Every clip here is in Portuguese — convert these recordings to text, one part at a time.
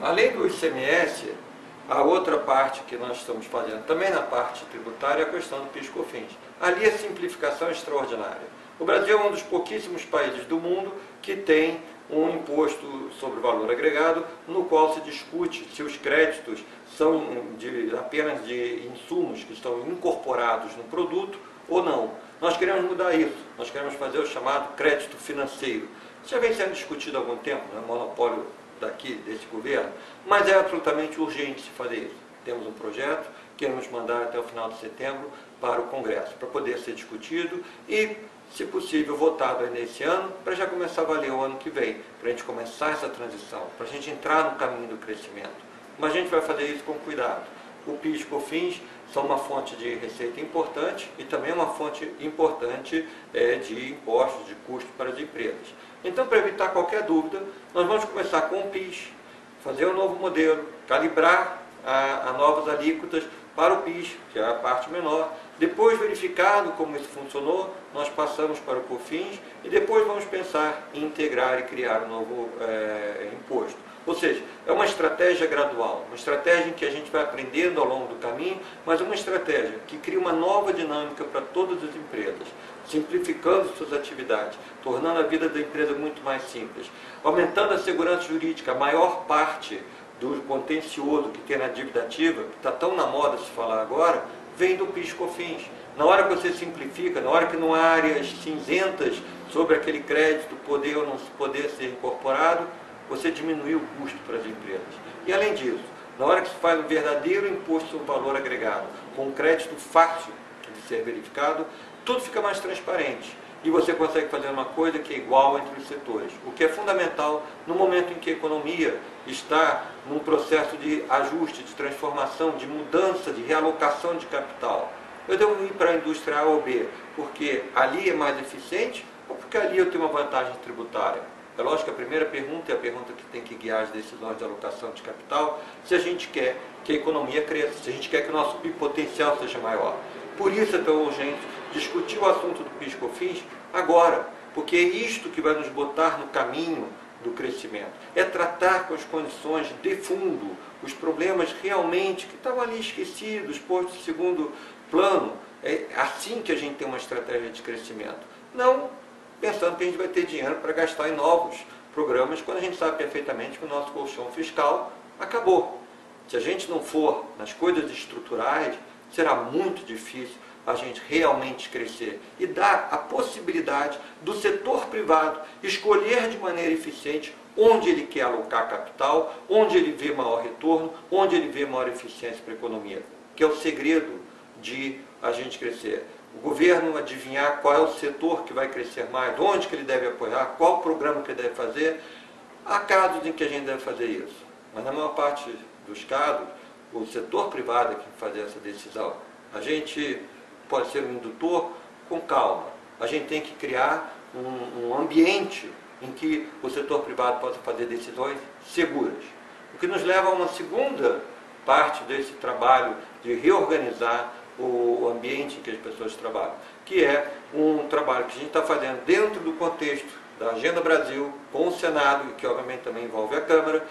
Além do ICMS, a outra parte que nós estamos fazendo, também na parte tributária, é a questão do PIS/COFINS. Ali a simplificação é extraordinária. O Brasil é um dos pouquíssimos países do mundo que tem um imposto sobre valor agregado, no qual se discute se os créditos são apenas de insumos que estão incorporados no produto ou não. Nós queremos mudar isso, nós queremos fazer o chamado crédito financeiro. Isso já vem sendo discutido há algum tempo, não é monopólio desse governo, mas é absolutamente urgente se fazer isso. Temos um projeto, queremos mandar até o final de setembro para o Congresso, para poder ser discutido e, se possível, votado ainda esse ano, para já começar a valer o ano que vem, para a gente começar essa transição, para a gente entrar no caminho do crescimento. Mas a gente vai fazer isso com cuidado. O PIS e COFINS são uma fonte de receita importante e também uma fonte importante de impostos, de custo para as empresas. Então, para evitar qualquer dúvida, nós vamos começar com o PIS, fazer um novo modelo, calibrar a novas alíquotas para o PIS, que é a parte menor. Depois, verificado como isso funcionou, nós passamos para o COFINS e depois vamos pensar em integrar e criar um novo imposto. Ou seja, é uma estratégia gradual, uma estratégia em que a gente vai aprendendo ao longo do caminho, mas uma estratégia que cria uma nova dinâmica para todas as empresas, simplificando suas atividades, tornando a vida da empresa muito mais simples, aumentando a segurança jurídica. A maior parte do contencioso que tem na dívida ativa, que está tão na moda se falar agora, vem do PIS/COFINS. Na hora que você simplifica, na hora que não há áreas cinzentas sobre aquele crédito poder ou não poder ser incorporado, você diminui o custo para as empresas. E além disso, na hora que se faz um verdadeiro imposto sobre valor agregado, com um crédito fácil de ser verificado, tudo fica mais transparente. E você consegue fazer uma coisa que é igual entre os setores. O que é fundamental no momento em que a economia está num processo de ajuste, de transformação, de mudança, de realocação de capital. Eu devo ir para a indústria A ou B porque ali é mais eficiente ou porque ali eu tenho uma vantagem tributária? É lógico que a primeira pergunta é a pergunta que tem que guiar as decisões de alocação de capital, se a gente quer que a economia cresça, se a gente quer que o nosso PIB potencial seja maior. Por isso é tão urgente discutir o assunto do PIS/COFINS agora, porque é isto que vai nos botar no caminho do crescimento. É tratar com as condições de fundo, os problemas realmente que estavam ali esquecidos, postos em segundo plano. É assim que a gente tem uma estratégia de crescimento. Não pensando que a gente vai ter dinheiro para gastar em novos programas, quando a gente sabe perfeitamente que o nosso colchão fiscal acabou. Se a gente não for nas coisas estruturais, será muito difícil a gente realmente crescer e dar a possibilidade do setor privado escolher de maneira eficiente onde ele quer alocar capital, onde ele vê maior retorno, onde ele vê maior eficiência para a economia, que é o segredo de a gente crescer. O governo adivinhar qual é o setor que vai crescer mais, onde que ele deve apoiar, qual programa que ele deve fazer. Há casos em que a gente deve fazer isso, mas na maior parte dos casos, o setor privado é que vai fazer essa decisão. A gente pode ser um indutor com calma. A gente tem que criar um ambiente em que o setor privado possa fazer decisões seguras. O que nos leva a uma segunda parte desse trabalho de reorganizar o ambiente em que as pessoas trabalham, que é um trabalho que a gente está fazendo dentro do contexto da Agenda Brasil, com o Senado, e que obviamente também envolve a Câmara,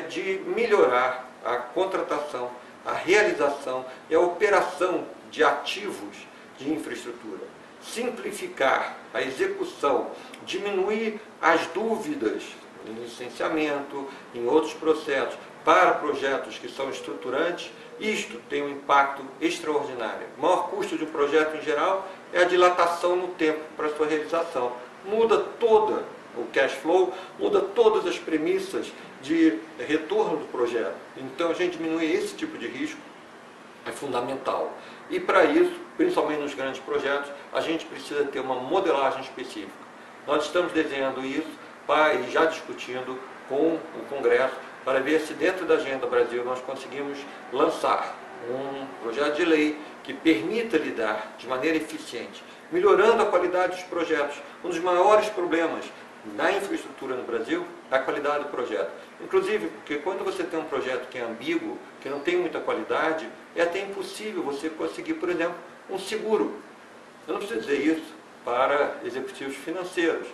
de melhorar a contratação, a realização e a operação de ativos de infraestrutura. Simplificar a execução, diminuir as dúvidas em licenciamento, em outros processos, para projetos que são estruturantes. Isto tem um impacto extraordinário. O maior custo de um projeto em geral é a dilatação no tempo para sua realização. Muda todo o cash flow, muda todas as premissas de retorno do projeto. Então a gente diminuir esse tipo de risco é fundamental. E para isso, principalmente nos grandes projetos, a gente precisa ter uma modelagem específica. Nós estamos desenhando isso e já discutindo com o Congresso para ver se dentro da Agenda Brasil nós conseguimos lançar um projeto de lei que permita lidar de maneira eficiente, melhorando a qualidade dos projetos. Um dos maiores problemas na infraestrutura no Brasil é a qualidade do projeto. Inclusive, porque quando você tem um projeto que é ambíguo, que não tem muita qualidade, é até impossível você conseguir, por exemplo, um seguro. Eu não preciso dizer isso para executivos financeiros,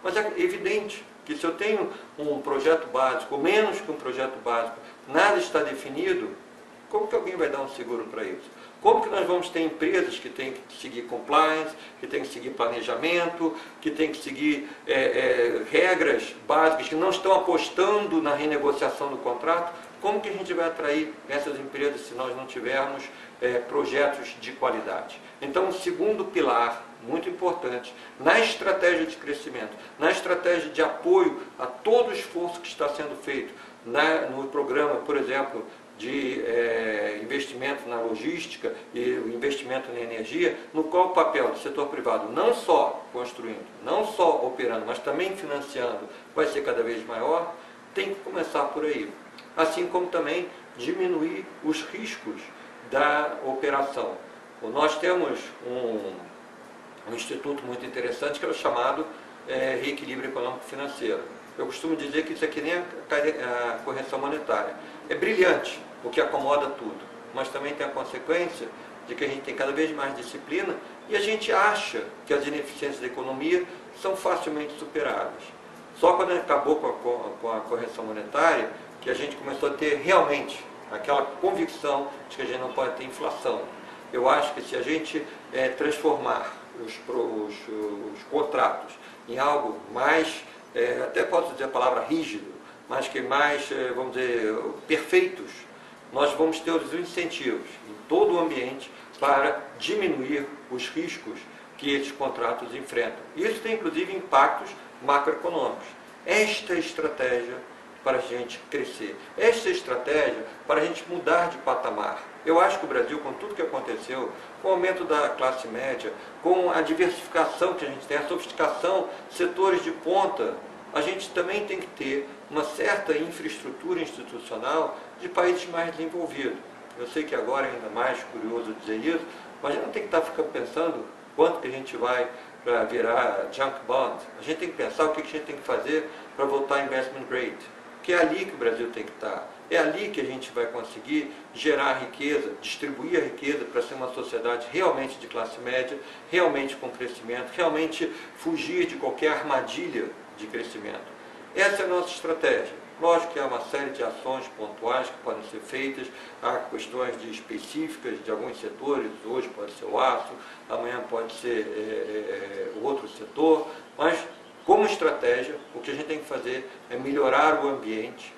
mas é evidente que se eu tenho um projeto básico, ou menos que um projeto básico, nada está definido, como que alguém vai dar um seguro para isso? Como que nós vamos ter empresas que têm que seguir compliance, que têm que seguir planejamento, que têm que seguir regras básicas, que não estão apostando na renegociação do contrato? Como que a gente vai atrair essas empresas se nós não tivermos projetos de qualidade? Então, o segundo pilar, muito importante, na estratégia de crescimento, na estratégia de apoio a todo o esforço que está sendo feito no programa, por exemplo, de investimento na logística e o investimento na energia, no qual o papel do setor privado, não só construindo, não só operando, mas também financiando, vai ser cada vez maior, tem que começar por aí. Assim como também diminuir os riscos da operação. Nós temos um instituto muito interessante que é o chamado Reequilíbrio Econômico Financeiro. Eu costumo dizer que isso aqui nem a correção monetária. É brilhante, porque acomoda tudo, mas também tem a consequência de que a gente tem cada vez mais disciplina e a gente acha que as ineficiências da economia são facilmente superadas. Só quando acabou com a correção monetária que a gente começou a ter realmente aquela convicção de que a gente não pode ter inflação. Eu acho que se a gente transformar os contratos em algo mais, até posso dizer a palavra rígido, mas que mais, vamos dizer, perfeitos, nós vamos ter os incentivos em todo o ambiente para diminuir os riscos que esses contratos enfrentam. Isso tem, inclusive, impactos macroeconômicos. Esta é a estratégia para a gente crescer. Esta é a estratégia para a gente mudar de patamar. Eu acho que o Brasil, com tudo que aconteceu, com o aumento da classe média, com a diversificação que a gente tem, a sofisticação, setores de ponta, a gente também tem que ter uma certa infraestrutura institucional de países mais desenvolvidos. Eu sei que agora é ainda mais curioso dizer isso, mas a gente não tem que estar ficando pensando quanto que a gente vai para virar junk bond. A gente tem que pensar o que a gente tem que fazer para voltar investment grade, que é ali que o Brasil tem que estar. É ali que a gente vai conseguir gerar riqueza, distribuir a riqueza para ser uma sociedade realmente de classe média, realmente com crescimento, realmente fugir de qualquer armadilha de crescimento. Essa é a nossa estratégia. Lógico que há uma série de ações pontuais que podem ser feitas, há questões específicas de alguns setores, hoje pode ser o aço, amanhã pode ser outro setor, mas como estratégia, o que a gente tem que fazer é melhorar o ambiente,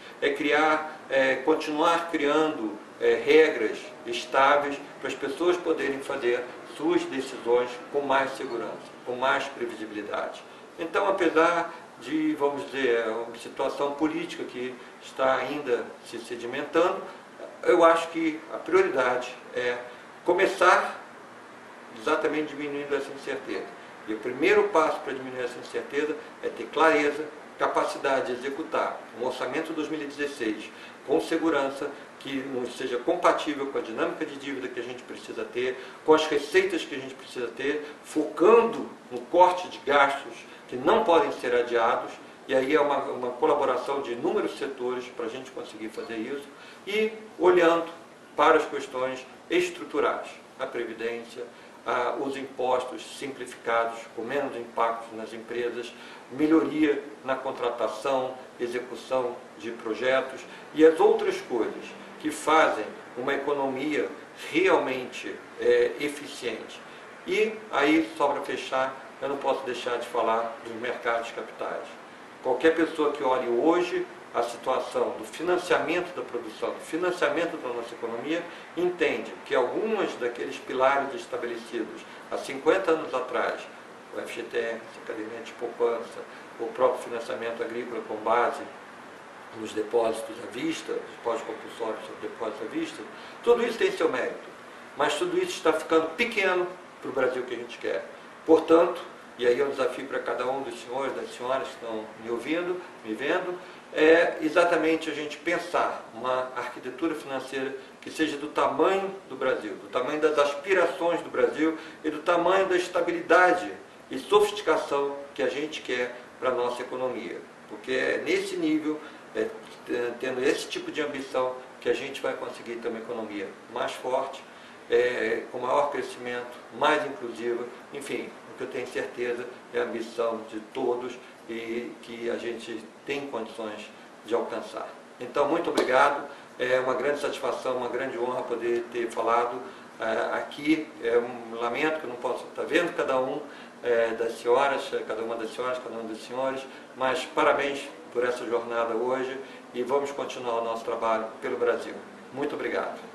continuar criando regras estáveis para as pessoas poderem fazer suas decisões com mais segurança, com mais previsibilidade. Então, apesar de, vamos dizer, uma situação política que está ainda se sedimentando, eu acho que a prioridade é começar exatamente diminuindo essa incerteza. E o primeiro passo para diminuir essa incerteza é ter clareza, capacidade de executar um orçamento 2016 com segurança, que não seja compatível com a dinâmica de dívida que a gente precisa ter, com as receitas que a gente precisa ter, focando no corte de gastos que não podem ser adiados, e aí é uma colaboração de inúmeros setores para a gente conseguir fazer isso, e olhando para as questões estruturais, a previdência, os impostos simplificados, com menos impactos nas empresas, melhoria na contratação, execução de projetos e as outras coisas que fazem uma economia realmente eficiente. E aí, só para fechar, eu não posso deixar de falar dos mercados de capitais. Qualquer pessoa que olhe hoje a situação do financiamento da produção, do financiamento da nossa economia, entende que alguns daqueles pilares estabelecidos há 50 anos atrás, o FGTS, a Academia de Poupança, o próprio financiamento agrícola com base nos depósitos à vista, os depósitos compulsórios sobre depósitos à vista, tudo isso tem seu mérito, mas tudo isso está ficando pequeno para o Brasil que a gente quer. Portanto, e aí é um desafio para cada um dos senhores, das senhoras que estão me ouvindo, me vendo, é exatamente a gente pensar uma arquitetura financeira que seja do tamanho do Brasil, do tamanho das aspirações do Brasil e do tamanho da estabilidade e sofisticação que a gente quer para a nossa economia. Porque é nesse nível, tendo esse tipo de ambição, que a gente vai conseguir ter uma economia mais forte, com maior crescimento, mais inclusiva, enfim, o que eu tenho certeza é a ambição de todos e que a gente tem condições de alcançar. Então, muito obrigado, é uma grande satisfação, uma grande honra poder ter falado aqui. Lamento que eu não posso estar vendo cada uma das senhoras, cada um dos senhores, mas parabéns por essa jornada hoje e vamos continuar o nosso trabalho pelo Brasil. Muito obrigado.